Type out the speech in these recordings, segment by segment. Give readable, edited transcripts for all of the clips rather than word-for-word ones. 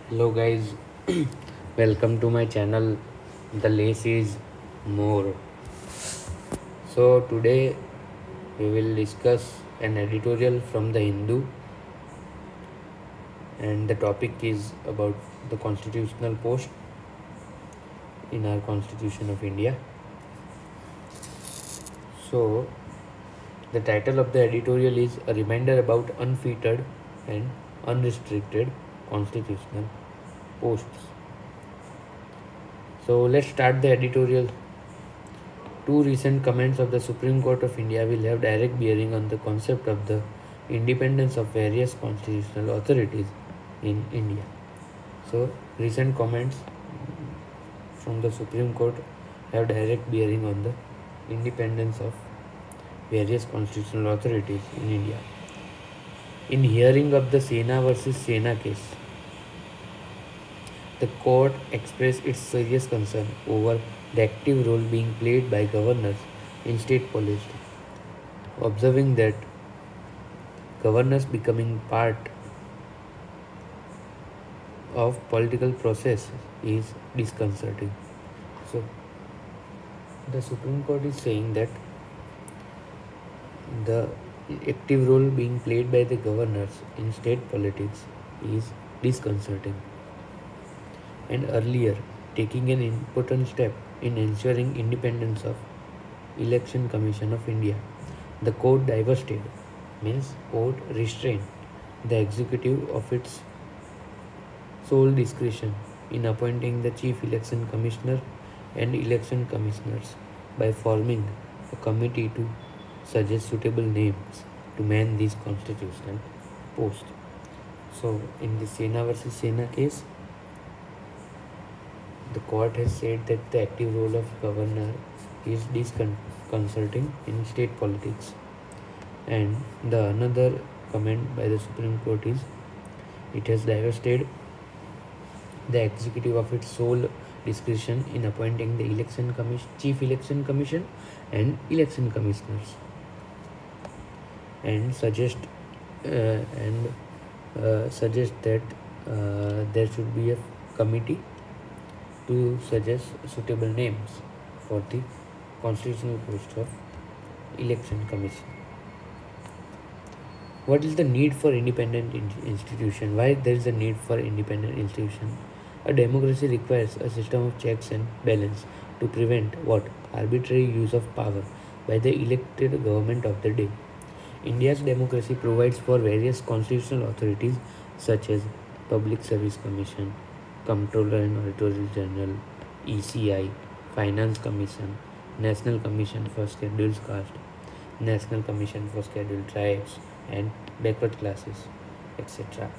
Hello guys, welcome to my channel. The Less is More. So today we will discuss an editorial from the Hindu, and the topic is about the constitutional post in our Constitution of India. So the title of the editorial is a reminder about unfettered and unrestricted constitutional posts. So let's start the editorial. Two recent comments of the Supreme Court of India will have direct bearing on the concept of the independence of various constitutional authorities in India. So, recent comments from the Supreme Court have direct bearing on the independence of various constitutional authorities in India. In hearing of the Sena versus Sena case, the court expressed its serious concern over the active role being played by governors in state policy, observing that governors becoming part of political process is disconcerting. So the Supreme Court is saying that the active role being played by the governors in state politics is disconcerting, and earlier taking an important step in ensuring independence of Election Commission of India. The court divested, means court restrained the executive of its sole discretion in appointing the Chief Election Commissioner and election commissioners by forming a committee to suggest suitable names to man these constitutional posts. So, in the Sena versus Sena case, the court has said that the active role of governor is disconcerting in state politics. And the another comment by the Supreme Court is it has divested the executive of its sole discretion in appointing the chief election commission and election commissioners, and suggest that there should be a committee to suggest suitable names for the constitutional post of election commission. What is the need for independent institution? Why there is a need for independent institution? A democracy requires a system of checks and balance to prevent what arbitrary use of power by the elected government of the day. India's democracy provides for various constitutional authorities such as Public Service Commission, Comptroller and Auditor General, ECI, Finance Commission, National Commission for Scheduled Caste, National Commission for Scheduled Tribes and Backward Classes, etc.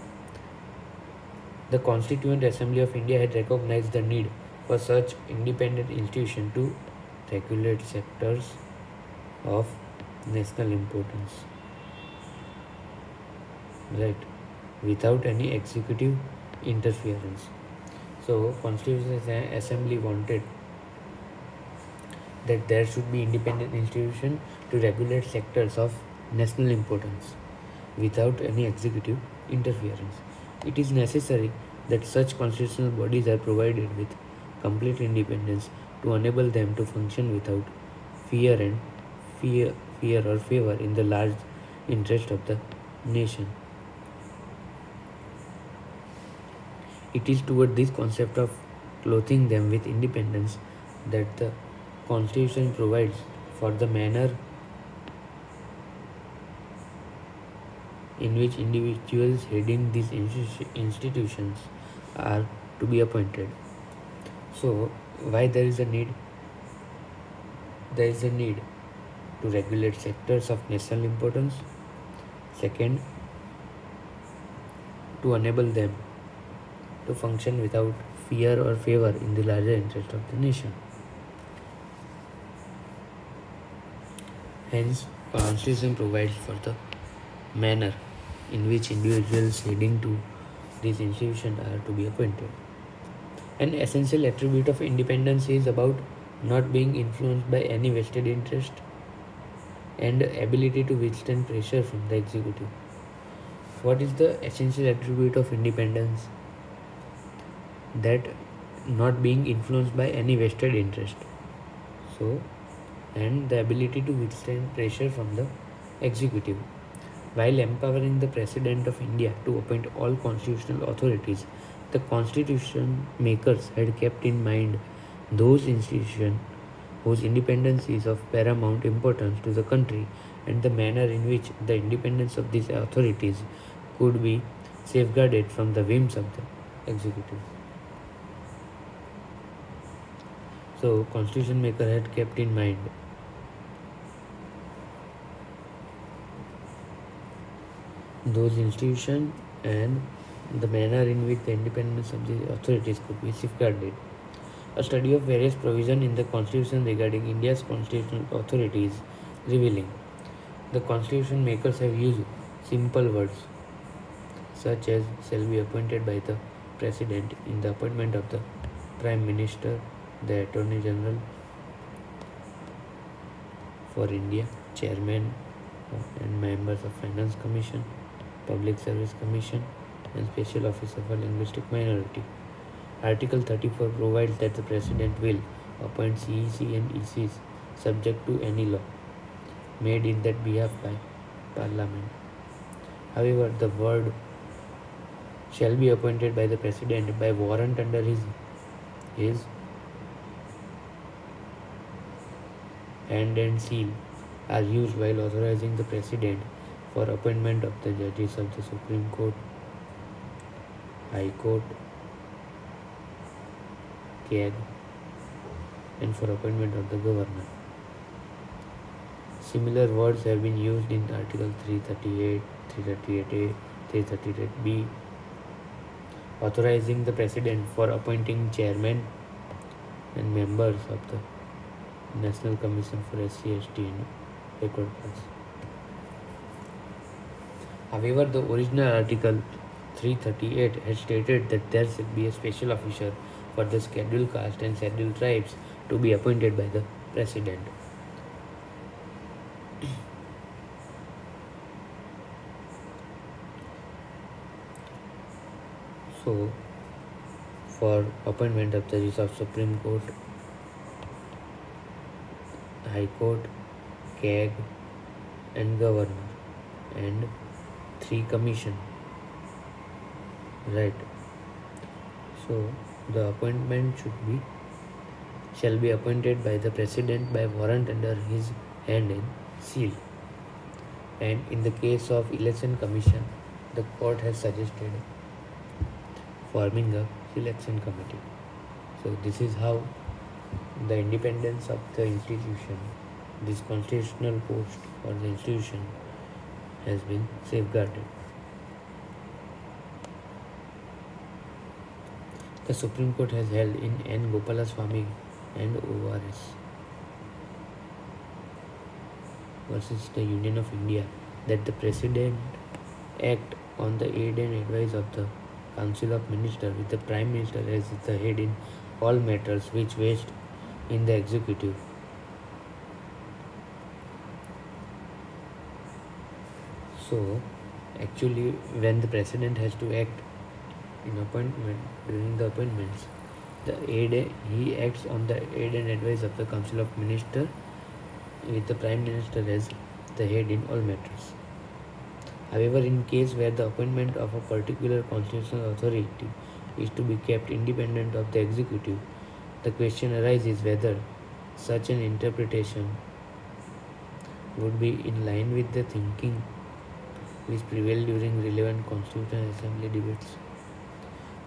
The Constituent Assembly of India had recognized the need for such independent institution to regulate sectors of national importance, right, without any executive interference. So, Constituent Assembly wanted that there should be independent institution to regulate sectors of national importance without any executive interference. It is necessary that such constitutional bodies are provided with complete independence to enable them to function without fear and fear or favor in the large interest of the nation. It is toward this concept of clothing them with independence that the Constitution provides for the manner in which individuals heading these institutions are to be appointed. So, why there is a need? There is a need to regulate sectors of national importance. Second, to enable them to function without fear or favor in the larger interest of the nation. Hence, Constitution provides for the manner in which individuals heading to these institutions are to be appointed. An essential attribute of independence is about not being influenced by any vested interest and ability to withstand pressure from the executive. What is the essential attribute of independence? that not being influenced by any vested interest. So, and the ability to withstand pressure from the executive. While empowering the President of India to appoint all constitutional authorities, the constitution makers had kept in mind those institutions whose independence is of paramount importance to the country and the manner in which the independence of these authorities could be safeguarded from the whims of the executive. So, constitution maker had kept in mind those institutions and the manner in which the independence of the authorities could be safeguarded. A study of various provisions in the Constitution regarding India's constitutional authorities revealing the Constitution makers have used simple words such as shall be appointed by the President in the appointment of the Prime Minister, the Attorney General for India, Chairman and members of Finance Commission, Public Service Commission, and Special Officer for Linguistic Minority. Article 34 provides that the President will appoint CEC and ECs subject to any law made in that behalf by Parliament. However, the word shall be appointed by the President by warrant under his hand and seal are used while authorizing the President for appointment of the judges of the Supreme Court, High Court, CAG, and for appointment of the Governor. Similar words have been used in Article 338, 338A, 338B, authorizing the President for appointing chairman and members of the National Commission for SC/ST and backward class. However, the original Article 338 had stated that there should be a special officer for the scheduled caste and scheduled tribes to be appointed by the President. So, for appointment of judges of Supreme Court, High Court, CAG, and Governor, and 3 commission, right? So, the appointment shall be appointed by the President by warrant under his hand and seal. And in the case of Election Commission, the court has suggested forming a selection committee. So this is how the independence of the institution, this constitutional post or the institution, has been safeguarded. The Supreme Court has held in N. Gopalaswamy and ORS versus the Union of India that the President act on the aid and advice of the Council of Ministers with the Prime Minister as the head in all matters which vest in the executive. So, actually, when the President has to act in appointment during the appointments, he acts on the aid and advice of the Council of Ministers with the Prime Minister as the head in all matters. However, in case where the appointment of a particular constitutional authority is to be kept independent of the executive, the question arises whether such an interpretation would be in line with the thinking which prevailed during relevant Constitutional Assembly debates.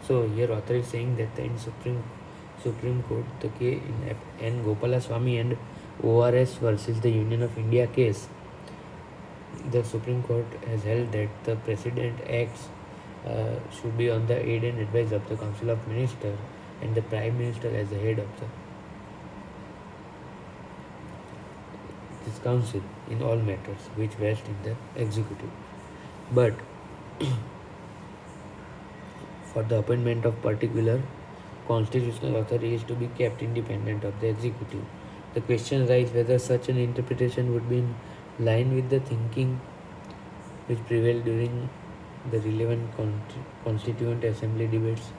So here author is saying that in Supreme Court, the case in N. Gopalaswamy and ORS versus the Union of India case, the Supreme Court has held that the President acts should be on the aid and advice of the Council of Ministers and the Prime Minister as the head of this council in all matters which vest in the executive. But for the appointment of particular constitutional authority is to be kept independent of the executive. The question arises whether such an interpretation would be in line with the thinking which prevailed during the relevant Constituent Assembly debates.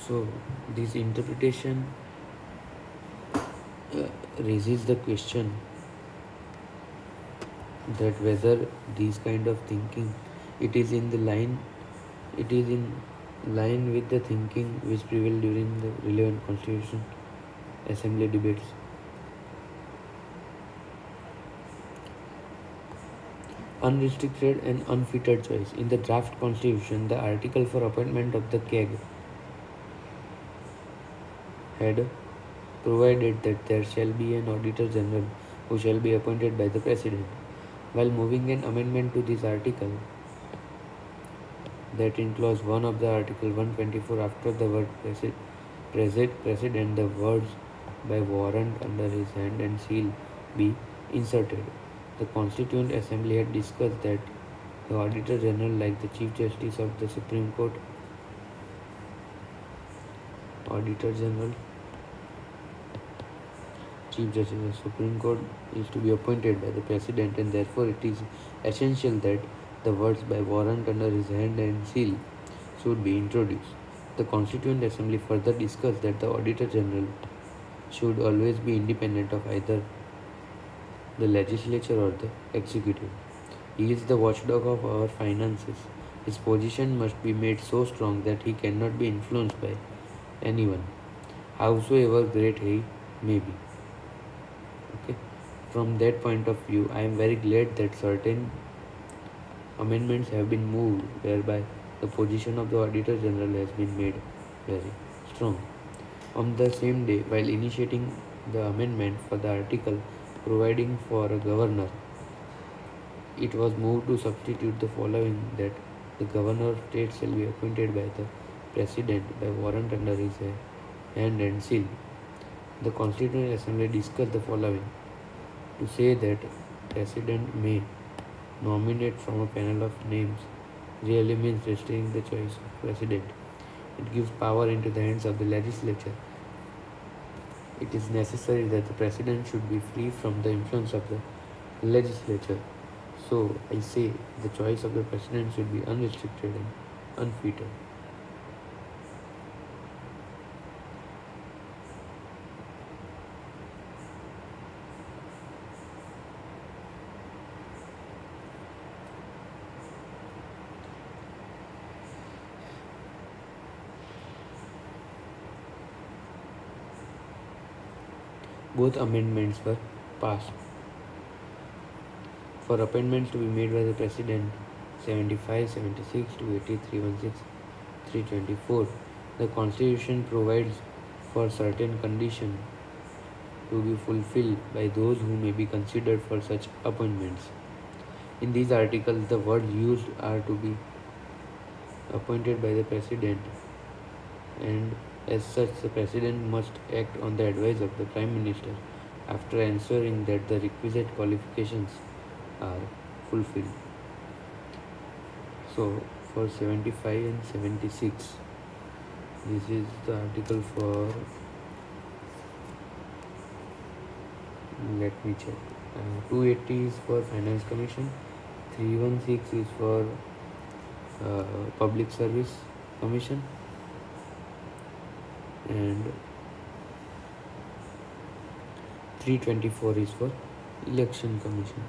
So this interpretation raises the question that whether these kind of thinking it is in the line it is in line with the thinking which prevailed during the relevant constitution assembly debates. Unrestricted and unfettered choice. In the draft constitution, the article for appointment of the KEG had provided that there shall be an auditor general who shall be appointed by the president. While moving an amendment to this article, that in clause 1 of the article 124, after the word president, the words by warrant under his hand and seal be inserted. The Constituent Assembly had discussed that the Auditor General, like the Chief Justice of the Supreme Court, Auditor General, Chief Justice of the Supreme Court is to be appointed by the President, and therefore it is essential that the words by warrant under his hand and seal should be introduced. The Constituent Assembly further discussed that the Auditor General should always be independent of either the legislature or the executive. He is the watchdog of our finances. His position must be made so strong that he cannot be influenced by anyone, howsoever great he may be. Okay. From that point of view, I am very glad that certain amendments have been moved whereby the position of the Auditor General has been made very strong. On the same day, while initiating the amendment for the article providing for a governor, it was moved to substitute the following: that the governor of state shall be appointed by the president by warrant under his hand and seal. The Constituent Assembly discussed the following: to say that president may nominate from a panel of names really means restricting the choice of president. It gives power into the hands of the legislature. It is necessary that the president should be free from the influence of the legislature. So I say the choice of the president should be unrestricted and unfettered. Both amendments were passed. For appointments to be made by the President 75, 76 to 83, 16, 324, the Constitution provides for certain conditions to be fulfilled by those who may be considered for such appointments. In these articles, the words used are to be appointed by the President, and as such, the President must act on the advice of the Prime Minister after ensuring that the requisite qualifications are fulfilled. So, for 75 and 76, this is the article for, let me check, 280 is for Finance Commission, 316 is for Public Service Commission, and 324 is for Election Commission.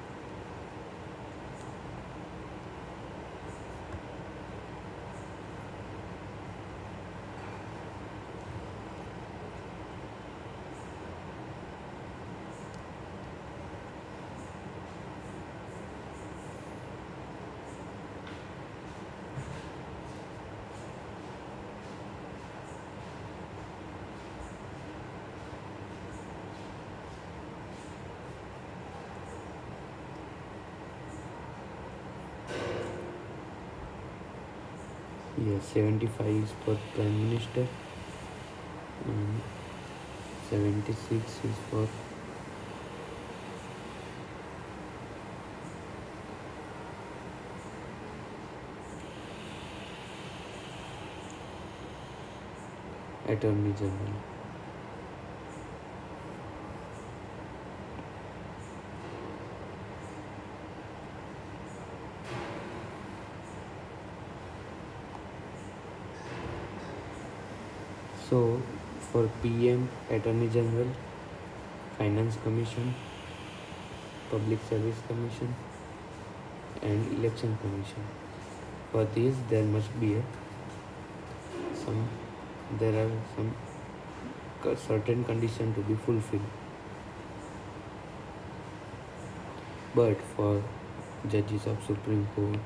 Yes, 75 is for Prime Minister and 76 is for Attorney General. So for PM, Attorney General, Finance Commission, Public Service Commission, and Election Commission. For these, some there are some certain conditions to be fulfilled. But for judges of Supreme Court,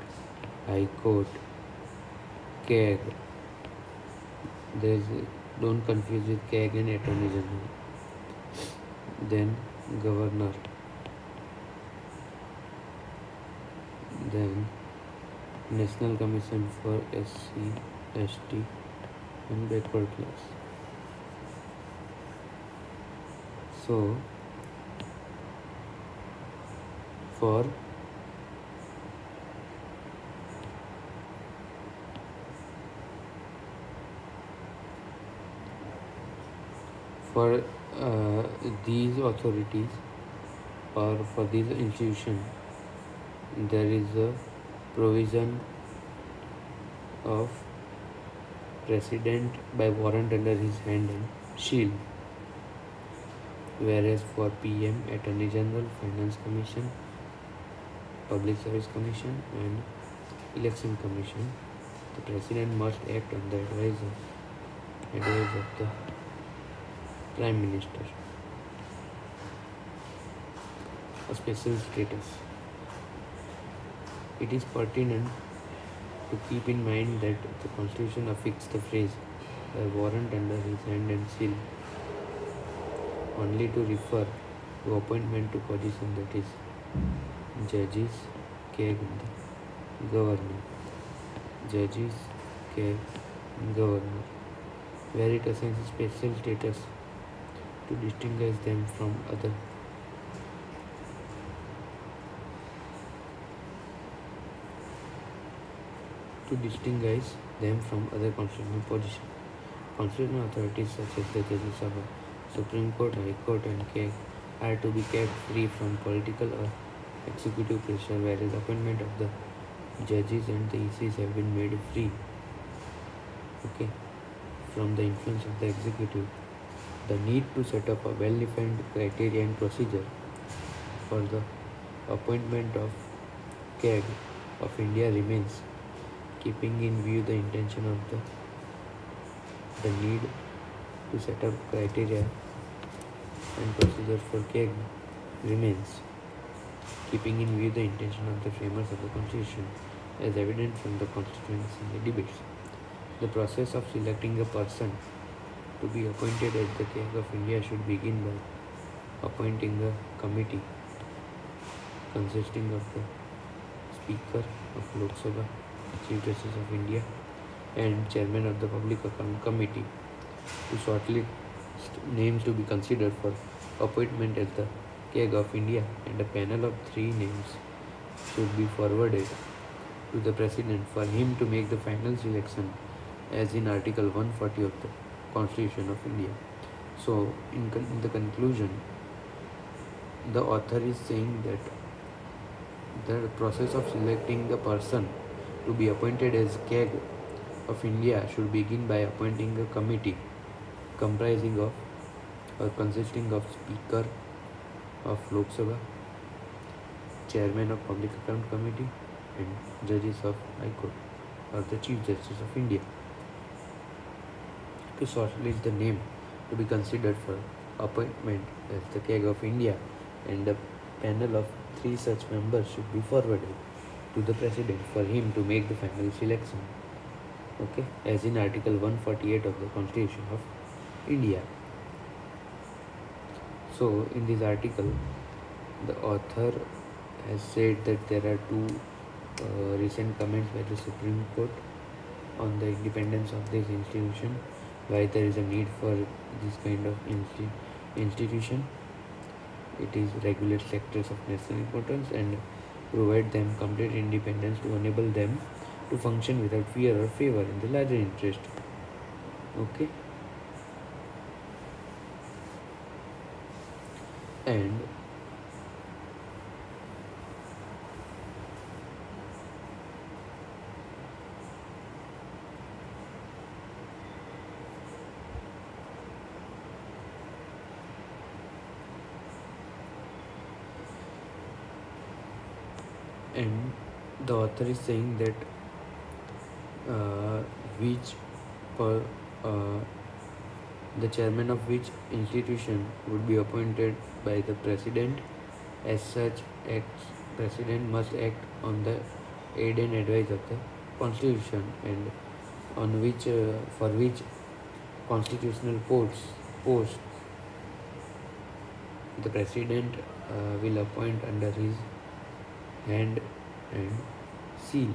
High Court, CAG, there is don't confuse with CAG and Attorney General. Then Governor. Then National Commission for SC, ST and backward class. So for these authorities or for these institutions, there is a provision of President by warrant under his hand and shield. Whereas for PM, Attorney General, Finance Commission, Public Service Commission and Election Commission, the President must act on the advice of the Prime Minister. A special status. It is pertinent to keep in mind that the Constitution affixes the phrase by warrant under his hand and seal only to refer to appointment to position, that is judges, CAG, governor. Judges, CAG, governor, where it assigns a special status to distinguish them from other constitutional positions. Constitutional authorities such as the judges of Supreme Court, High Court and CAG are to be kept free from political or executive pressure, whereas appointment of the judges and the ECs have been made free from the influence of the executive. The need to set up a well-defined criteria and procedure for the appointment of CAG of India remains, keeping in view the intention of the need to set up criteria and procedure for CAG remains, keeping in view the intention of the framers of the Constitution, as evident from the Constituent Assembly debates. The process of selecting a person to be appointed as the CAG of India should begin by appointing a committee consisting of the Speaker of Lok Sabha, Chief Justice of India and Chairman of the Public Account Committee to shortlist names to be considered for appointment as the CAG of India, and a panel of 3 names should be forwarded to the President for him to make the final selection as in Article 140 of the Constitution of India. So in the conclusion, the author is saying that the process of selecting the person to be appointed as CAG of India should begin by appointing a committee comprising of or consisting of Speaker of Lok Sabha, Chairman of Public Account Committee and judges of High Court or the Chief Justice of India to shortlist the name to be considered for appointment as the CAG of India, and the panel of 3 such members should be forwarded to the President for him to make the final selection, as in Article 148 of the Constitution of India. So in this article, the author has said that there are 2 recent comments by the Supreme Court on the independence of this institution, why there is a need for this kind of institution. It is regulate sectors of national importance and provide them complete independence to enable them to function without fear or favor in the larger interest. And And the author is saying that which per, uh, the chairman of which institution would be appointed by the president. As such, president must act on the aid and advice of the constitution, and on which for which constitutional post the president will appoint under his hand and seal,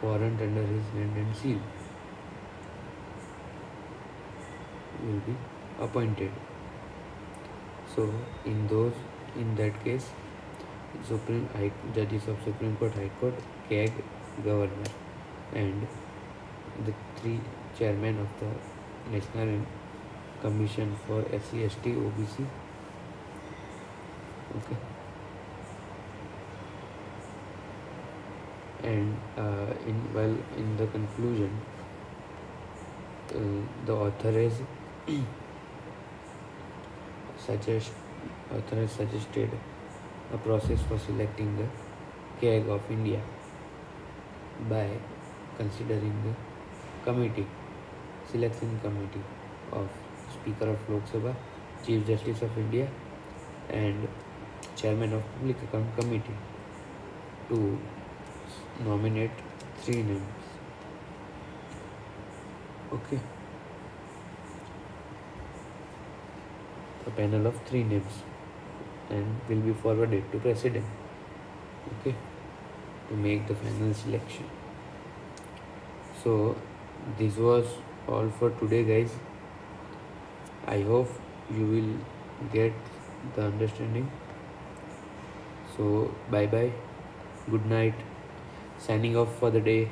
warrant under his hand and seal will be appointed. So in that case, judges of Supreme Court, High Court, CAG, Governor, and the three chairmen of the National Commission for SC, ST, OBC. Okay. And in the conclusion, the author has suggested a process for selecting the CAG of India by considering the selection committee of Speaker of Lok Sabha, Chief Justice of India, and Chairman of Public Account Committee to nominate 3 names. Okay. A panel of 3 names, and will be forwarded to President. Okay. To make the final selection. So this was all for today, guys. I hope you will get the understanding. So bye bye, good night, signing off for the day.